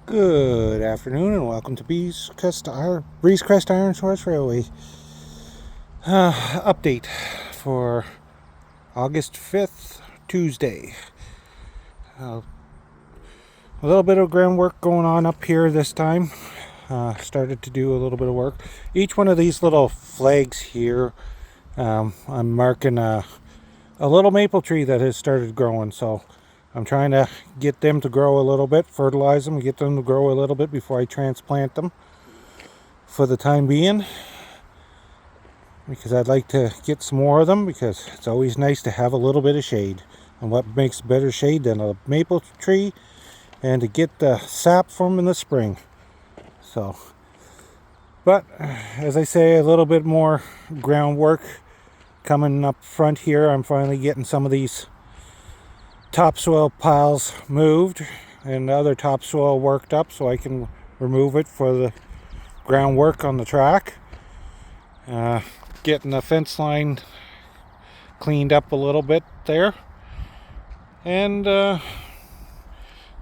Good afternoon and welcome to Crest Ironhorse Railway update for August 5th, Tuesday. A little bit of groundwork going on up here this time. Started to do a little bit of work. Each one of these little flags here, I'm marking a little maple tree that has started growing, so I'm trying to get them to grow a little bit, fertilize them, get them to grow a little bit before I transplant them for the time being, because I'd like to get some more of them, because it's always nice to have a little bit of shade. And what makes better shade than a maple tree, and to get the sap from in the spring. So, but as I say, a little bit more groundwork coming up front here. I'm finally getting some of these topsoil piles moved and other topsoil worked up so I can remove it for the groundwork on the track. Getting the fence line cleaned up a little bit there, and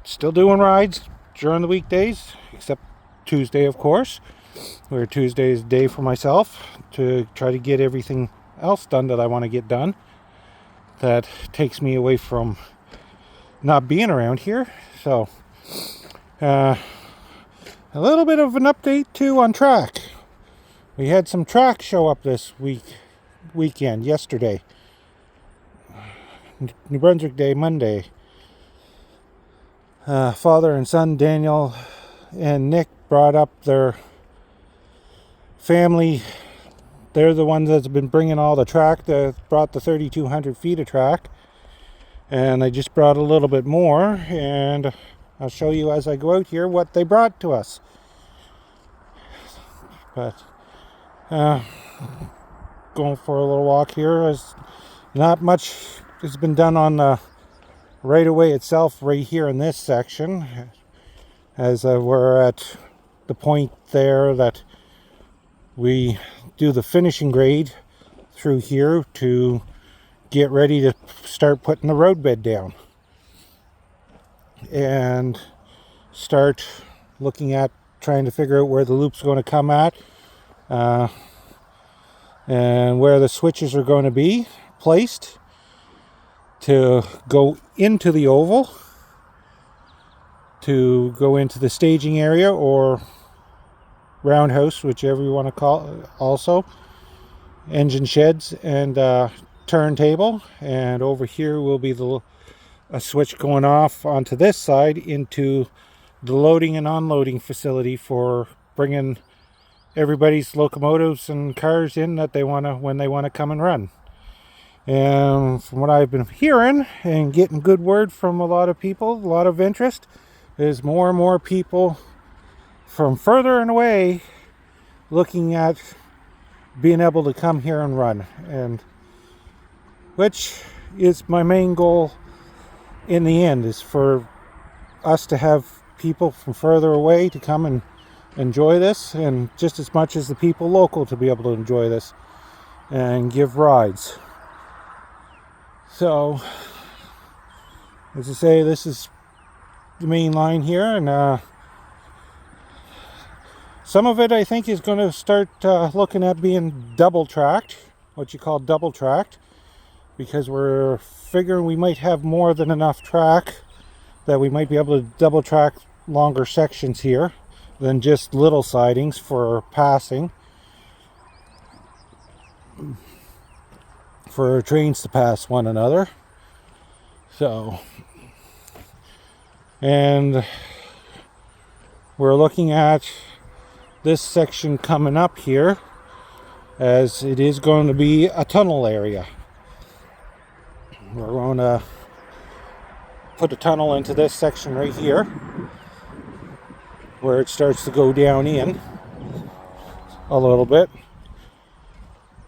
still doing rides during the weekdays, except Tuesday, of course, where Tuesday is a day for myself to try to get everything else done that I want to get done that takes me away from not being around here. So a little bit of an update too on track. We had some track show up this weekend, yesterday, New Brunswick Day, Monday. Father and son Daniel and Nick brought up their family. They're the ones that's been bringing all the track, that brought the 3,200 feet of track. And I just brought a little bit more, and I'll show you as I go out here what they brought to us. But going for a little walk here. As not much has been done on the right of way itself right here in this section, as we're at the point there that we do the finishing grade through here to get ready to start putting the roadbed down and start looking at trying to figure out where the loop's going to come at, and where the switches are going to be placed to go into the oval, to go into the staging area or roundhouse, whichever you want to call it, also engine sheds and turntable. And over here will be a switch going off onto this side into the loading and unloading facility for bringing everybody's locomotives and cars in that they want to, when they want to come and run. And from what I've been hearing and getting good word from a lot of people, a lot of interest, is more and more people from further and away looking at being able to come here and run, and which is my main goal in the end, is for us to have people from further away to come and enjoy this, and just as much as the people local to be able to enjoy this and give rides. So, as I say, this is the main line here, and some of it I think is going to start looking at being double tracked, what you call double tracked, because we're figuring we might have more than enough track that we might be able to double track longer sections here than just little sidings for passing, for trains to pass one another. So, and we're looking at this section coming up here, as it is going to be a tunnel area. We're going to put a tunnel into this section right here, where it starts to go down in a little bit.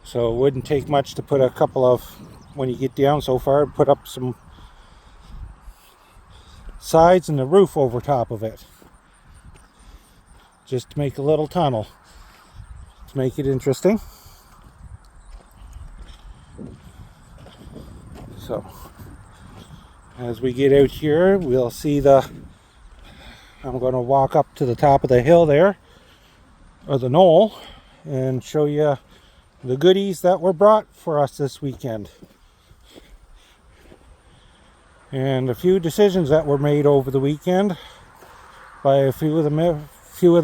So it wouldn't take much to put a couple of, when you get down so far, put up some sides and the roof over top of it, just to make a little tunnel, to make it interesting. So as we get out here, we'll see the I'm going to walk up to the top of the hill there, or the knoll, and show you the goodies that were brought for us this weekend. And a few decisions that were made over the weekend by a few of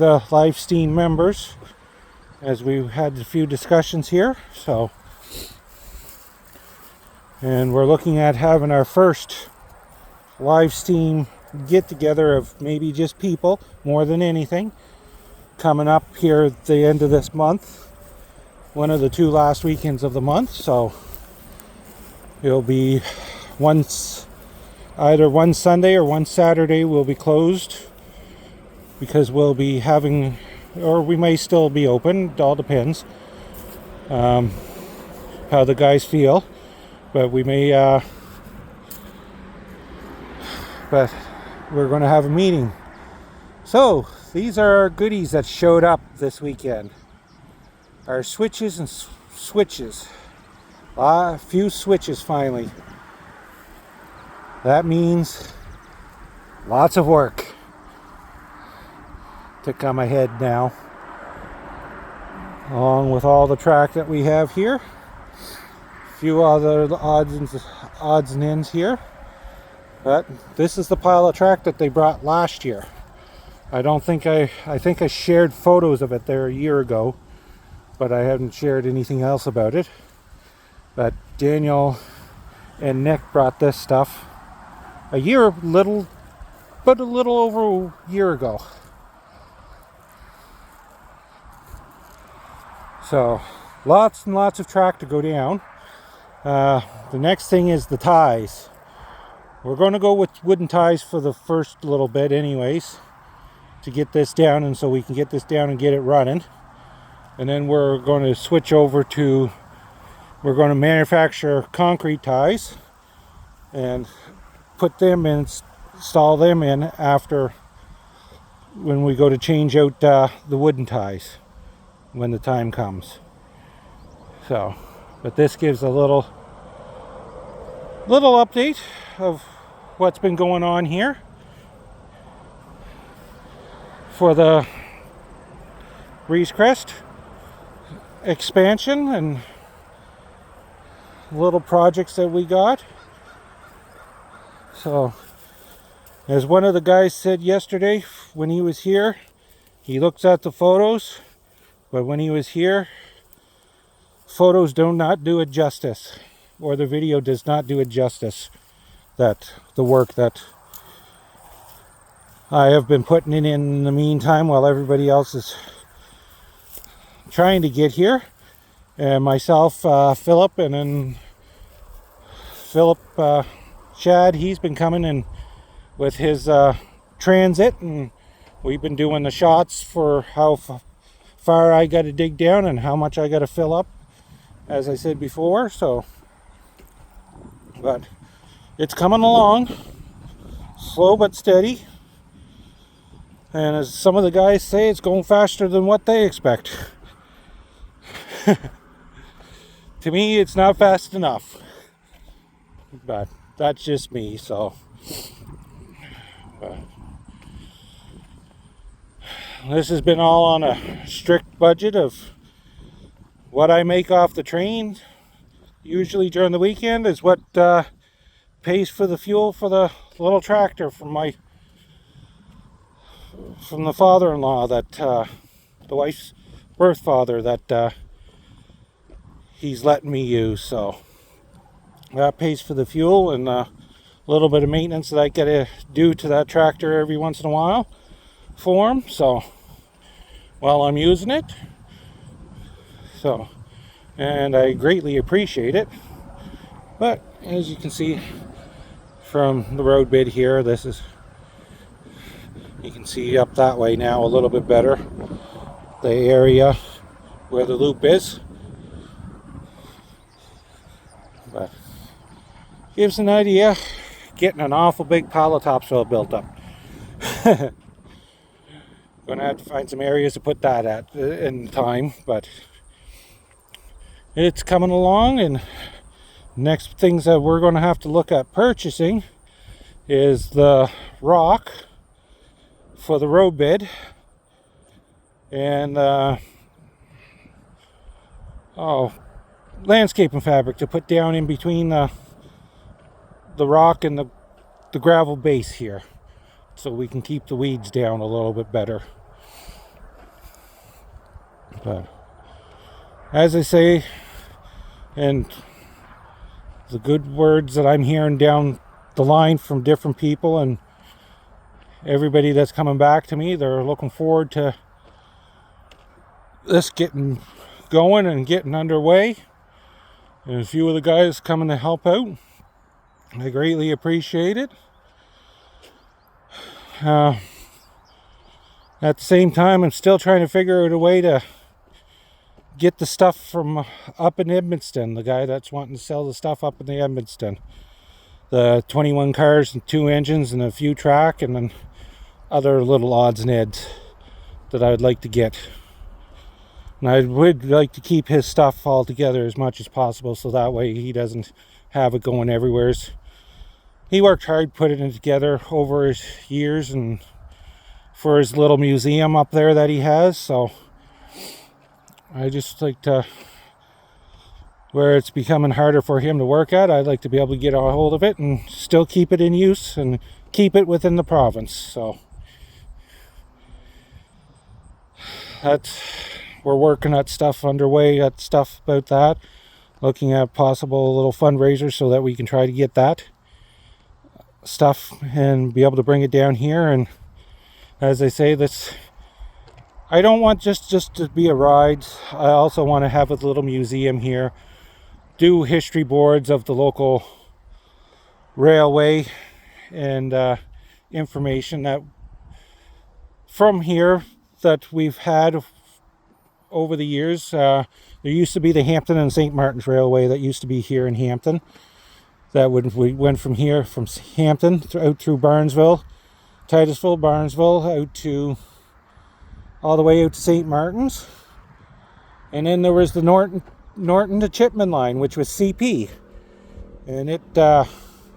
the live stream members, as we had a few discussions here. And we're looking at having our first live stream get together of maybe just people more than anything, coming up here at the end of this month, one of the 2 last weekends of the month. So it'll be either one Sunday or one Saturday will be closed, because we'll be having, or we may still be open, it all depends how the guys feel, but we may but we're going to have a meeting. So these are our goodies that showed up this weekend. Our switches and switches. A few switches finally. That means lots of work to come ahead now, along with all the track that we have here. A few other odds and ends here. But this is the pile of track that they brought last year. I think I shared photos of it there a year ago, but I haven't shared anything else about it. But Daniel and Nick brought this stuff a little over a year ago. So lots and lots of track to go down. The next thing is the ties. We're going to go with wooden ties for the first little bit anyways, to get this down, and so we can get this down and get it running. And then we're going to switch over to, we're going to manufacture concrete ties and put them in, install them in after, when we go to change out the wooden ties when the time comes. So, but this gives a little update of what's been going on here for the Crest expansion and little projects that we got. So, as one of the guys said yesterday when he was here, he looks at the photos, but when he was here, photos do not do it justice, or the video does not do it justice, that the work that I have been putting in the meantime while everybody else is trying to get here. And myself, Philip, and then Philip, Chad, he's been coming in with his transit, and we've been doing the shots for how far I got to dig down and how much I got to fill up, as I said before. So, but it's coming along, slow but steady, and as some of the guys say, it's going faster than what they expect. To me, it's not fast enough, but that's just me. So this has been all on a strict budget of what I make off the train, usually during the weekend, is what pays for the fuel for the little tractor from the father-in-law, that the wife's birth father, that he's letting me use. So that pays for the fuel and a little bit of maintenance that I gotta do to that tractor every once in a while for him. So while I'm using it, so, and I greatly appreciate it. But as you can see from the road bed here, this is, you can see up that way now a little bit better, the area where the loop is. But gives an idea, getting an awful big pile of topsoil built up. Gonna have to find some areas to put that at in time, but it's coming along. And next things that we're going to have to look at purchasing is the rock for the road bed, and landscaping fabric to put down in between the rock and the gravel base here, so we can keep the weeds down a little bit better. But as I say, and the good words that I'm hearing down the line from different people and everybody that's coming back to me, they're looking forward to this getting going and getting underway. And a few of the guys coming to help out. I greatly appreciate it. At the same time, I'm still trying to figure out a way to get the stuff from up in Edmonton. The guy that's wanting to sell the stuff up in the Edmonton. The 21 cars and 2 engines and a few track, and then other little odds and ends that I'd like to get. And I would like to keep his stuff all together as much as possible, so that way he doesn't have it going everywhere. He worked hard putting it together over his years and for his little museum up there that he has. So I just like to, where it's becoming harder for him to work at, I'd like to be able to get a hold of it and still keep it in use and keep it within the province. So we're working at stuff underway, at stuff about that, looking at possible little fundraisers so that we can try to get that stuff and be able to bring it down here. And as I say, this, I don't want just to be a ride. I also want to have a little museum here, do history boards of the local railway and information that from here that we've had over the years. There used to be the Hampton and St. Martin's Railway that used to be here in Hampton. That we went from here, from Hampton, out through Barnesville, Titusville, Barnesville, out to, all the way out to St. Martin's. And then there was the Norton to Chipman line, which was CP. And it, as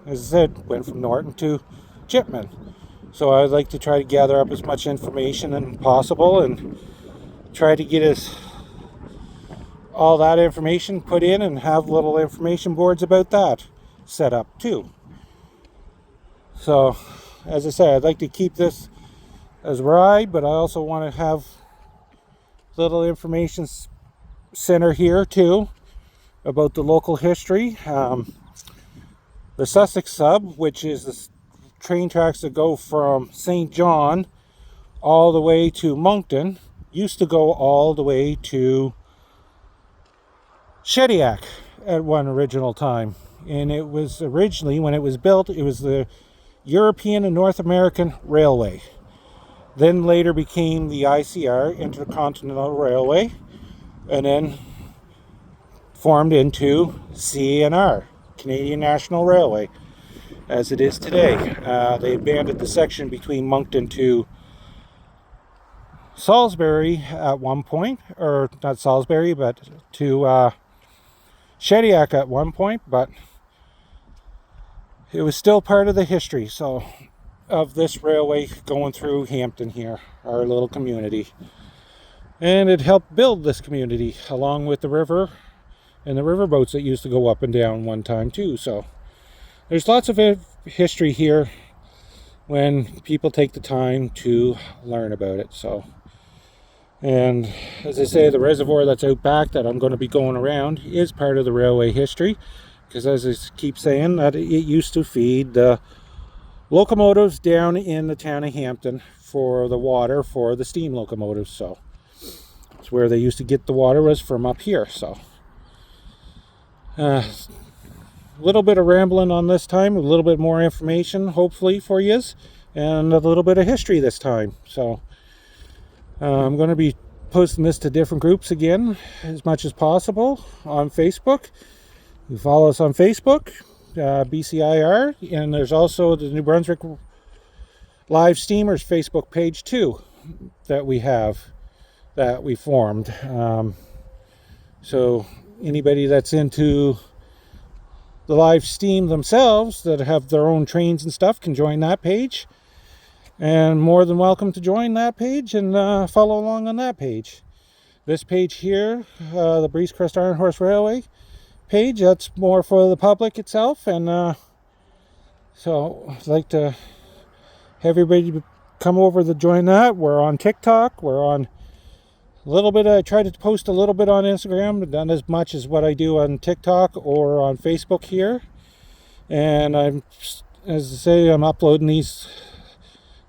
I said, went from Norton to Chipman. So I'd like to try to gather up as much information as possible and try to get all that information put in and have little information boards about that set up too. So as I say, I'd like to keep this as a ride, but I also want to have little information center here too about the local history. The Sussex Sub, which is the train tracks that go from St. John all the way to Moncton, used to go all the way to Shediac at one original time. And it was originally, when it was built, it was the European and North American Railway. Then later became the ICR, Intercontinental Railway, and then formed into CNR, Canadian National Railway, as it is today. They abandoned the section between Moncton to Salisbury at one point, or not Salisbury, but to Shediac at one point, but it was still part of the history of this railway going through Hampton here, our little community. And it helped build this community along with the river and the river boats that used to go up and down one time too. So there's lots of history here when people take the time to learn about it. So, and as I say, the reservoir that's out back that I'm going to be going around is part of the railway history, because as I keep saying, that it used to feed the locomotives down in the town of Hampton for the water for the steam locomotives. So it's where they used to get the water, was from up here. So a little bit of rambling on this time, a little bit more information hopefully for you, and a little bit of history this time. So I'm going to be posting this to different groups again as much as possible on Facebook. You follow us on Facebook, BCIR, and there's also the New Brunswick Live Steamers Facebook page too that we formed. So anybody that's into the live steam themselves, that have their own trains and stuff, can join that page. And more than welcome to join that page and follow along on that page. This page here, the Breeze Crest Ironhorse Railway page, that's more for the public itself. And so I'd like to have everybody come over to join that. We're on TikTok. We're on a little bit. I try to post a little bit on Instagram, but not as much as what I do on TikTok or on Facebook here. And I'm, as I say, I'm uploading these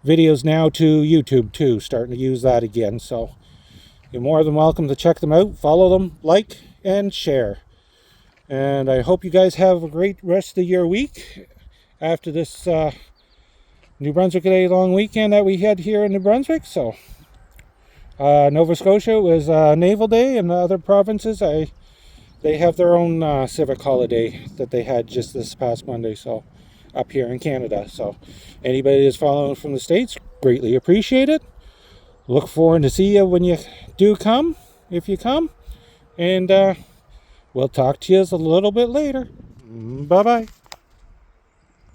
videos now to YouTube too, starting to use that again. So you're more than welcome to check them out, follow them, like, and share. And I hope you guys have a great rest of your week after this New Brunswick Day long weekend that we had here in New Brunswick. So Nova Scotia was Naval Day, and the other provinces, they have their own civic holiday that they had just this past Monday, so up here in Canada. So anybody that's following from the States, greatly appreciate it. Look forward to see you when you do come, if you come. And we'll talk to you a little bit later. Bye-bye.